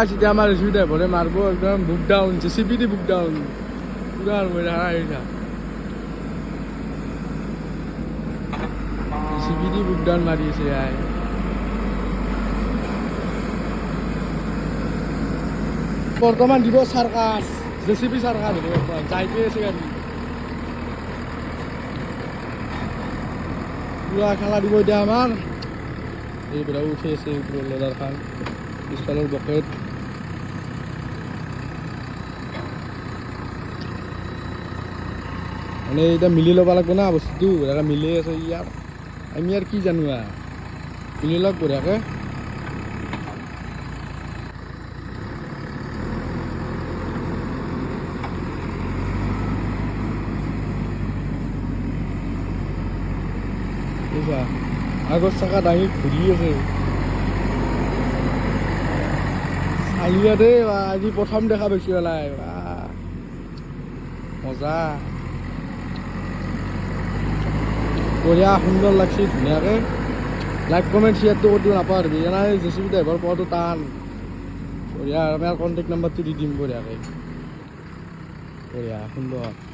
এতিয়া আমাৰ ৰিচিভ ড্ৰাইভাৰে মাৰিব একদম বুক ডাউন জেচিপি দি বুক ডাউন পুৰা জেচিপি দি বুক ডাউন মাৰি আছে আই বৰ্তমান দিব চাৰ্কাছ জেচিপি চাৰ্কাছ যাইকে আছে গাড়ী পুৰা খেলা দিব এতিয়া আমাৰ এইবিলাক উঠি আছে লদাৰ খান পিছফালৰ বকেট মানে এতিয়া মিলি ল'ব লাগিব না বস্তুটো এনেকৈ মিলি আছে ইয়াৰ আমি আৰু কি জানো মিলি লওক বঢ়িয়াকৈ আগৰ চাকা দাঙি ঘূৰি আছে চালিয়া দেই আজি প্ৰথম দেখা পাইছোঁ এলাই মজা বঢ়িয়া সুন্দৰ লাগছে ধুনীয়াকৈ লাইক কমেণ্ট শ্বেয়াৰটো কৰি দিব নাপাহৰিবি জানাই জেচিবি ড্ৰাইভাৰ পোৱাটো টান বঢ়িয়া আমি কণ্টেক্ট নাম্বাৰটো দি দিম বঢ়িয়াকৈ বঢ়িয়া সুন্দৰ